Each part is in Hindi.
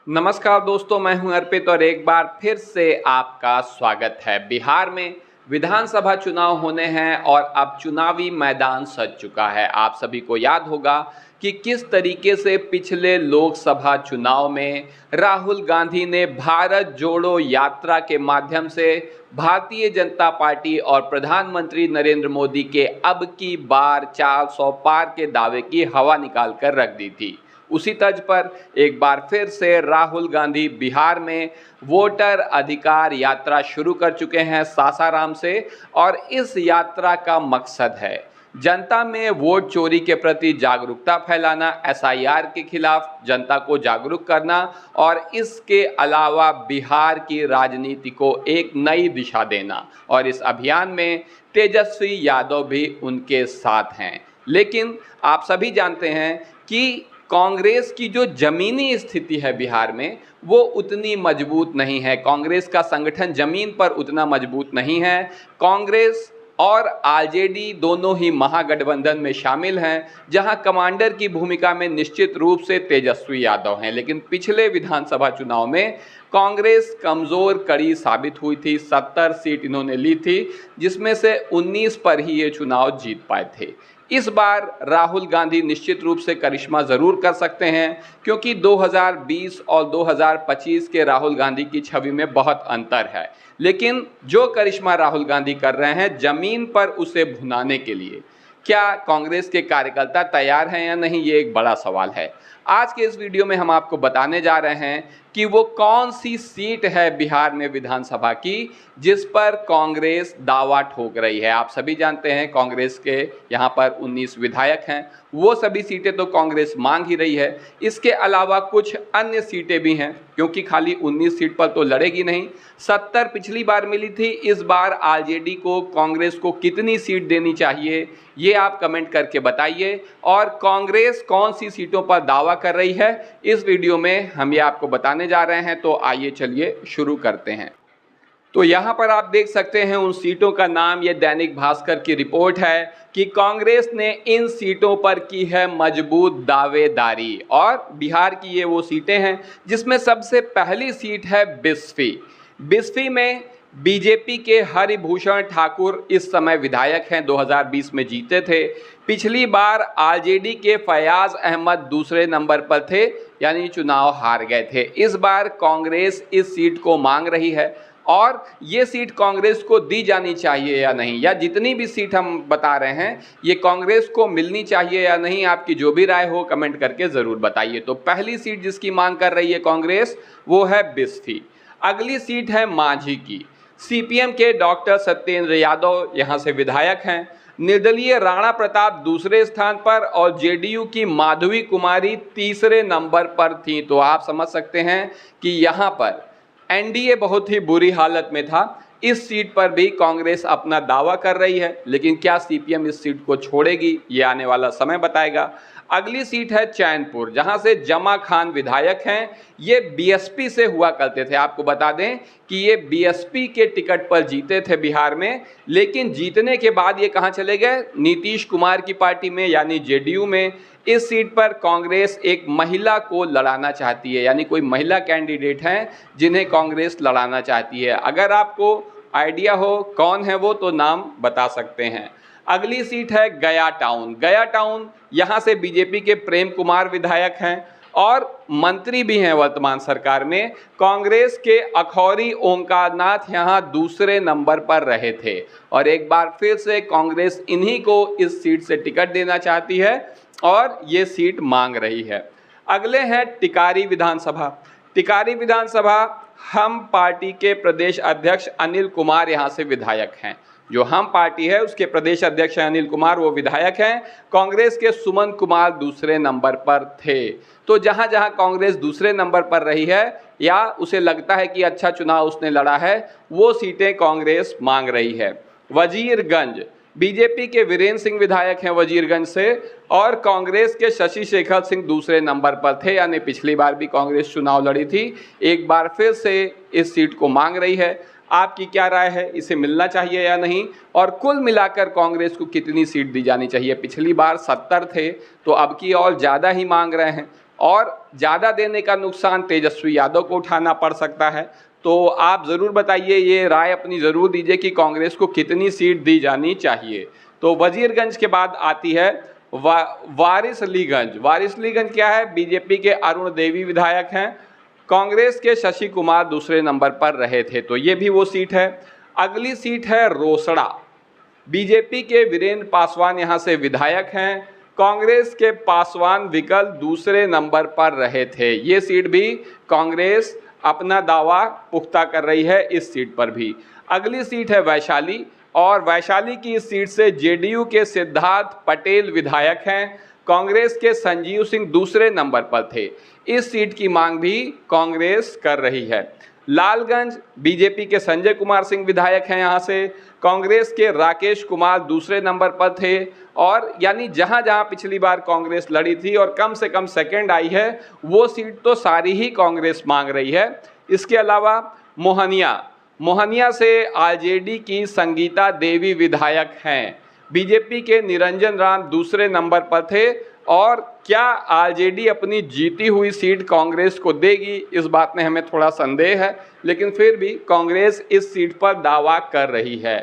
नमस्कार दोस्तों, मैं हूं अर्पित और एक बार फिर से आपका स्वागत है। बिहार में विधानसभा चुनाव होने हैं और अब चुनावी मैदान सज चुका है। आप सभी को याद होगा कि किस तरीके से पिछले लोकसभा चुनाव में राहुल गांधी ने भारत जोड़ो यात्रा के माध्यम से भारतीय जनता पार्टी और प्रधानमंत्री नरेंद्र मोदी के अब की बार 400 पार के दावे की हवा निकाल कर रख दी थी। उसी तर्ज पर एक बार फिर से राहुल गांधी बिहार में वोटर अधिकार यात्रा शुरू कर चुके हैं सासाराम से। और इस यात्रा का मकसद है जनता में वोट चोरी के प्रति जागरूकता फैलाना, एसआईआर के खिलाफ जनता को जागरूक करना और इसके अलावा बिहार की राजनीति को एक नई दिशा देना। और इस अभियान में तेजस्वी यादव भी उनके साथ हैं। लेकिन आप सभी जानते हैं कि कांग्रेस की जो जमीनी स्थिति है बिहार में वो उतनी मजबूत नहीं है। कांग्रेस का संगठन जमीन पर उतना मजबूत नहीं है। कांग्रेस और आरजेडी दोनों ही महागठबंधन में शामिल हैं, जहां कमांडर की भूमिका में निश्चित रूप से तेजस्वी यादव हैं। लेकिन पिछले विधानसभा चुनाव में कांग्रेस कमज़ोर कड़ी साबित हुई थी। 70 सीट इन्होंने ली थी, जिसमें से 19 पर ही ये चुनाव जीत पाए थे। इस बार राहुल गांधी निश्चित रूप से करिश्मा ज़रूर कर सकते हैं, क्योंकि 2020 और 2025 के राहुल गांधी की छवि में बहुत अंतर है। लेकिन जो करिश्मा राहुल गांधी कर रहे हैं ज़मीन पर उसे भुनाने के लिए, क्या कांग्रेस के कार्यकर्ता तैयार हैं या नहीं, ये एक बड़ा सवाल है। आज के इस वीडियो में हम आपको बताने जा रहे हैं कि वो कौन सी सीट है बिहार में विधानसभा की जिस पर कांग्रेस दावा ठोक रही है। आप सभी जानते हैं कांग्रेस के यहाँ पर 19 विधायक हैं, वो सभी सीटें तो कांग्रेस मांग ही रही है। इसके अलावा कुछ अन्य सीटें भी हैं, क्योंकि खाली 19 सीट पर तो लड़ेगी नहीं। 70 पिछली बार मिली थी, इस बार आरजेडी को कांग्रेस को कितनी सीट देनी चाहिए ये आप कमेंट करके बताइए। और कांग्रेस कौन सी सीटों पर दावा कर रही है इस वीडियो में हम ये आपको बताने जा रहे हैं। तो आइए चलिए शुरू करते हैं। तो यहाँ पर आप देख सकते हैं उन सीटों का नाम, ये दैनिक भास्कर की रिपोर्ट है कि कांग्रेस ने इन सीटों पर की है मजबूत दावेदारी। और बिहार की ये वो सीटें हैं जिसमें सबसे पहली सीट है बिस्फी। बिस्फी में बीजेपी के हरिभूषण ठाकुर इस समय विधायक हैं, 2020 में जीते थे। पिछली बार आरजेडी के फयाज अहमद दूसरे नंबर पर थे, यानी चुनाव हार गए थे। इस बार कांग्रेस इस सीट को मांग रही है और ये सीट कांग्रेस को दी जानी चाहिए या नहीं, या जितनी भी सीट हम बता रहे हैं ये कांग्रेस को मिलनी चाहिए या नहीं, आपकी जो भी राय हो कमेंट करके ज़रूर बताइए। तो पहली सीट जिसकी मांग कर रही है कांग्रेस वो है बिस्फी। अगली सीट है मांझी की। सीपीएम के डॉक्टर सत्येंद्र यादव यहाँ से विधायक हैं। निर्दलीय राणा प्रताप दूसरे स्थान पर और जेडीयू की माधवी कुमारी तीसरे नंबर पर थी। तो आप समझ सकते हैं कि यहाँ पर एनडीए बहुत ही बुरी हालत में था। इस सीट पर भी कांग्रेस अपना दावा कर रही है, लेकिन क्या सीपीएम इस सीट को छोड़ेगी ये आने वाला समय बताएगा। अगली सीट है चैनपुर, जहां से जमा खान विधायक हैं। ये बीएसपी से हुआ करते थे। आपको बता दें कि ये बीएसपी के टिकट पर जीते थे बिहार में, लेकिन जीतने के बाद ये कहां चले गए, नीतीश कुमार की पार्टी में यानी जेडीयू में। इस सीट पर कांग्रेस एक महिला को लड़ाना चाहती है, यानी कोई महिला कैंडिडेट हैं जिन्हें कांग्रेस लड़ाना चाहती है। अगर आपको आइडिया हो कौन है वो तो नाम बता सकते हैं। अगली सीट है गया टाउन। गया टाउन यहाँ से बीजेपी के प्रेम कुमार विधायक हैं और मंत्री भी हैं वर्तमान सरकार में। कांग्रेस के अखौरी ओंकारनाथ यहाँ दूसरे नंबर पर रहे थे और एक बार फिर से कांग्रेस इन्हीं को इस सीट से टिकट देना चाहती है और ये सीट मांग रही है। अगले हैं टिकारी विधानसभा। टिकारी विधानसभा हम पार्टी के प्रदेश अध्यक्ष अनिल कुमार यहाँ से विधायक हैं। जो हम पार्टी है उसके प्रदेश अध्यक्ष अनिल कुमार वो विधायक हैं। कांग्रेस के सुमन कुमार दूसरे नंबर पर थे। तो जहां जहां कांग्रेस दूसरे नंबर पर रही है या उसे लगता है कि अच्छा चुनाव उसने लड़ा है, वो सीटें कांग्रेस मांग रही है। वजीरगंज, बीजेपी के वीरेंद्र सिंह विधायक हैं वजीरगंज से और कांग्रेस के शशि शेखर सिंह दूसरे नंबर पर थे, यानी पिछली बार भी कांग्रेस चुनाव लड़ी थी, एक बार फिर से इस सीट को मांग रही है। आपकी क्या राय है, इसे मिलना चाहिए या नहीं, और कुल मिलाकर कांग्रेस को कितनी सीट दी जानी चाहिए? पिछली बार 70 थे तो अब की और ज़्यादा ही मांग रहे हैं। और ज़्यादा देने का नुकसान तेजस्वी यादव को उठाना पड़ सकता है। तो आप ज़रूर बताइए, ये राय अपनी ज़रूर दीजिए कि कांग्रेस को कितनी सीट दी जानी चाहिए। तो वजीरगंज के बाद आती है वारिसलीगंज। वारिसलीगंज क्या है? बीजेपी के अरुण देवी विधायक हैं, कांग्रेस के शशि कुमार दूसरे नंबर पर रहे थे, तो ये भी वो सीट है। अगली सीट है रोसड़ा। बीजेपी के वीरेंद्र पासवान यहाँ से विधायक हैं, कांग्रेस के पासवान विकल दूसरे नंबर पर रहे थे। ये सीट भी कांग्रेस अपना दावा पुख्ता कर रही है इस सीट पर भी। अगली सीट है वैशाली, और वैशाली की इस सीट से जेडीयू के सिद्धार्थ पटेल विधायक हैं, कांग्रेस के संजीव सिंह दूसरे नंबर पर थे। इस सीट की मांग भी कांग्रेस कर रही है। लालगंज, बीजेपी के संजय कुमार सिंह विधायक हैं यहाँ से, कांग्रेस के राकेश कुमार दूसरे नंबर पर थे। और यानी जहाँ जहाँ पिछली बार कांग्रेस लड़ी थी और कम से कम सेकंड आई है, वो सीट तो सारी ही कांग्रेस मांग रही है। इसके अलावा मोहनिया से आरजेडी की संगीता देवी विधायक हैं, बीजेपी के निरंजन राम दूसरे नंबर पर थे। और क्या आरजेडी अपनी जीती हुई सीट कांग्रेस को देगी, इस बात में हमें थोड़ा संदेह है, लेकिन फिर भी कांग्रेस इस सीट पर दावा कर रही है।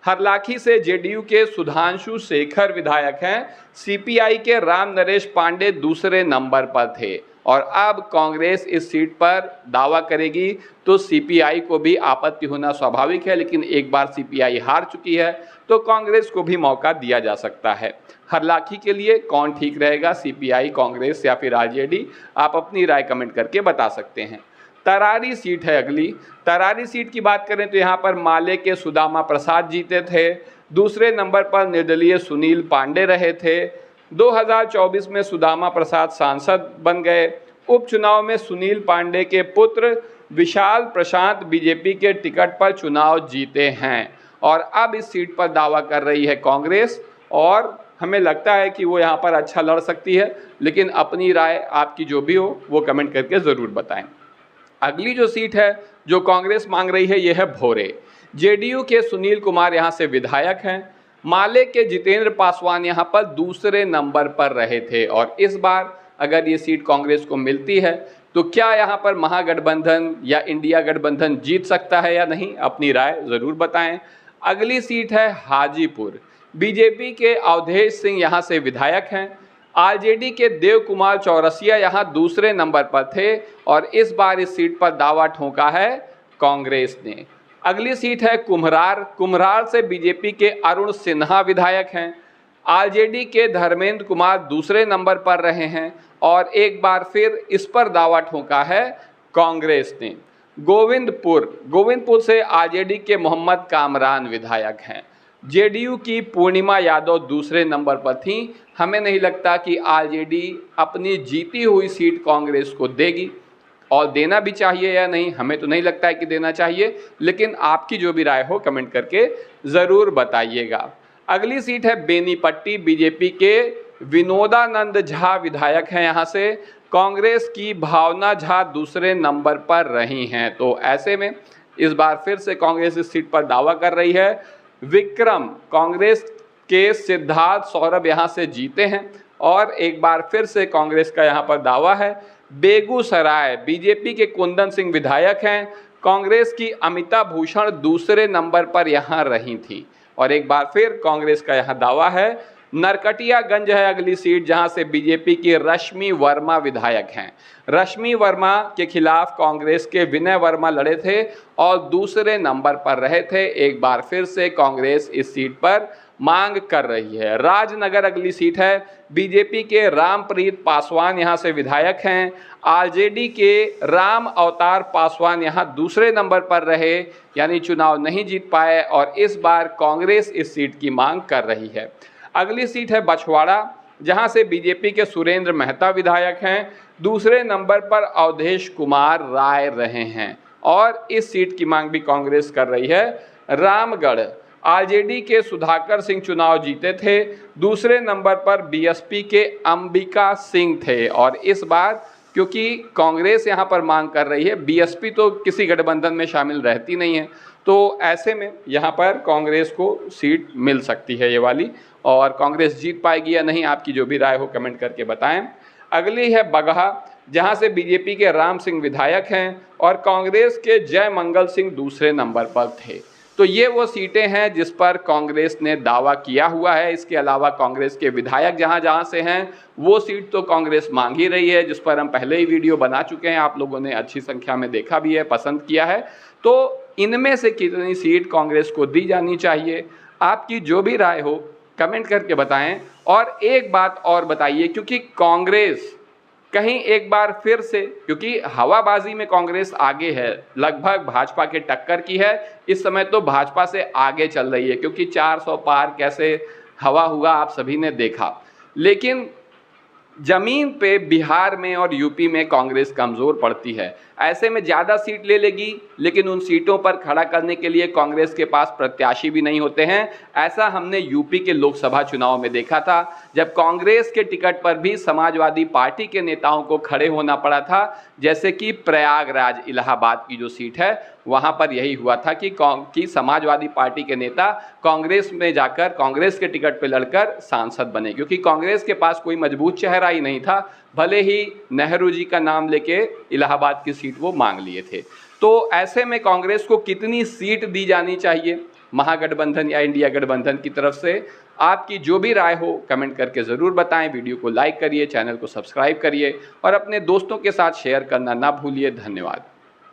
हरलाखी से जेडीयू के सुधांशु शेखर विधायक हैं, सीपीआई के राम नरेश पांडे दूसरे नंबर पर थे। और अब कांग्रेस इस सीट पर दावा करेगी तो सीपीआई को भी आपत्ति होना स्वाभाविक है, लेकिन एक बार सीपीआई हार चुकी है तो कांग्रेस को भी मौका दिया जा सकता है। हरलाखी के लिए कौन ठीक रहेगा, सीपीआई, कांग्रेस या फिर आरजेडी? आप अपनी राय कमेंट करके बता सकते हैं। तरारी सीट है अगली। तरारी सीट की बात करें तो यहाँ पर माले के सुदामा प्रसाद जीते थे, दूसरे नंबर पर निर्दलीय सुनील पांडे रहे थे। 2024 में सुदामा प्रसाद सांसद बन गए। उपचुनाव में सुनील पांडे के पुत्र विशाल प्रशांत बीजेपी के टिकट पर चुनाव जीते हैं, और अब इस सीट पर दावा कर रही है कांग्रेस, और हमें लगता है कि वो यहाँ पर अच्छा लड़ सकती है। लेकिन अपनी राय आपकी जो भी हो वो कमेंट करके ज़रूर बताएं। अगली जो सीट है जो कांग्रेस मांग रही है, ये है भोरे। जेडीयू के सुनील कुमार यहाँ से विधायक हैं, माले के जितेंद्र पासवान यहाँ पर दूसरे नंबर पर रहे थे। और इस बार अगर ये सीट कांग्रेस को मिलती है तो क्या यहाँ पर महागठबंधन या इंडिया गठबंधन जीत सकता है या नहीं? अपनी राय ज़रूर बताएं। अगली सीट है हाजीपुर। बीजेपी के अवधेश सिंह यहाँ से विधायक हैं, आरजेडी के देव कुमार चौरसिया यहाँ दूसरे नंबर पर थे, और इस बार इस सीट पर दावा ठोका है कांग्रेस ने। अगली सीट है कुम्हरार से बीजेपी के अरुण सिन्हा विधायक हैं, आरजेडी के धर्मेंद्र कुमार दूसरे नंबर पर रहे हैं, और एक बार फिर इस पर दावा ठोका है कांग्रेस ने। गोविंदपुर से आरजेडी के मोहम्मद कामरान विधायक हैं, जेडीयू की पूर्णिमा यादव दूसरे नंबर पर थीं। हमें नहीं लगता कि आरजेडी अपनी जीती हुई सीट कांग्रेस को देगी, और देना भी चाहिए या नहीं, हमें तो नहीं लगता है कि देना चाहिए, लेकिन आपकी जो भी राय हो कमेंट करके ज़रूर बताइएगा। अगली सीट है बेनीपट्टी। बीजेपी के विनोदानंद झा विधायक हैं यहाँ से, कांग्रेस की भावना झा दूसरे नंबर पर रही हैं। तो ऐसे में इस बार फिर से कांग्रेस इस सीट पर दावा कर रही है। विक्रम, कांग्रेस के सिद्धार्थ सौरभ यहाँ से जीते हैं, और एक बार फिर से कांग्रेस का यहाँ पर दावा है। बेगूसराय, बीजेपी के कुंदन सिंह विधायक हैं, कांग्रेस की अमिता भूषण दूसरे नंबर पर यहाँ रही थी, और एक बार फिर कांग्रेस का यहाँ दावा है। नरकटियागंज है अगली सीट, जहाँ से बीजेपी की रश्मि वर्मा विधायक हैं। रश्मि वर्मा के खिलाफ कांग्रेस के विनय वर्मा लड़े थे और दूसरे नंबर पर रहे थे। एक बार फिर से कांग्रेस इस सीट पर मांग कर रही है। राजनगर अगली सीट है, बीजेपी के रामप्रीत पासवान यहाँ से विधायक हैं, आरजेडी के राम अवतार पासवान यहाँ दूसरे नंबर पर रहे, यानी चुनाव नहीं जीत पाए, और इस बार कांग्रेस इस सीट की मांग कर रही है। अगली सीट है बछवाड़ा, जहाँ से बीजेपी के सुरेंद्र मेहता विधायक हैं, दूसरे नंबर पर अवधेश कुमार राय रहे हैं, और इस सीट की मांग भी कांग्रेस कर रही है। रामगढ़, आरजेडी के सुधाकर सिंह चुनाव जीते थे, दूसरे नंबर पर बीएसपी के अंबिका सिंह थे, और इस बार क्योंकि कांग्रेस यहाँ पर मांग कर रही है, बीएसपी तो किसी गठबंधन में शामिल रहती नहीं है, तो ऐसे में यहाँ पर कांग्रेस को सीट मिल सकती है ये वाली, और कांग्रेस जीत पाएगी या नहीं, आपकी जो भी राय हो कमेंट करके बताएं। अगली है बगहा, जहां से बीजेपी के राम सिंह विधायक हैं और कांग्रेस के जय मंगल सिंह दूसरे नंबर पर थे। तो ये वो सीटें हैं जिस पर कांग्रेस ने दावा किया हुआ है। इसके अलावा कांग्रेस के विधायक जहां जहां से हैं वो सीट तो कांग्रेस मांग ही रही है, जिस पर हम पहले ही वीडियो बना चुके हैं, आप लोगों ने अच्छी संख्या में देखा भी है, पसंद किया है। तो इनमें से कितनी सीट कांग्रेस को दी जानी चाहिए, आपकी जो भी राय हो कमेंट करके बताएं। और एक बात और बताइए, क्योंकि कांग्रेस कहीं एक बार फिर से, क्योंकि हवाबाजी में कांग्रेस आगे है, लगभग भाजपा के टक्कर की है, इस समय तो भाजपा से आगे चल रही है, क्योंकि 400 पार कैसे हवा हुआ आप सभी ने देखा। लेकिन जमीन पे बिहार में और यूपी में कांग्रेस कमज़ोर पड़ती है। ऐसे में ज़्यादा सीट ले लेगी, लेकिन उन सीटों पर खड़ा करने के लिए कांग्रेस के पास प्रत्याशी भी नहीं होते हैं। ऐसा हमने यूपी के लोकसभा चुनाव में देखा था, जब कांग्रेस के टिकट पर भी समाजवादी पार्टी के नेताओं को खड़े होना पड़ा था। जैसे कि प्रयागराज इलाहाबाद की जो सीट है, वहाँ पर यही हुआ था कि समाजवादी पार्टी के नेता कांग्रेस में जाकर कांग्रेस के टिकट पर लड़कर सांसद बने, क्योंकि कांग्रेस के पास कोई मजबूत चेहरा ही नहीं था। भले ही नेहरू जी का नाम लेके इलाहाबाद की सीट वो मांग लिए थे। तो ऐसे में कांग्रेस को कितनी सीट दी जानी चाहिए महागठबंधन या इंडिया गठबंधन की तरफ से, आपकी जो भी राय हो कमेंट करके ज़रूर बताएं। वीडियो को लाइक करिए, चैनल को सब्सक्राइब करिए और अपने दोस्तों के साथ शेयर करना ना भूलिए। धन्यवाद।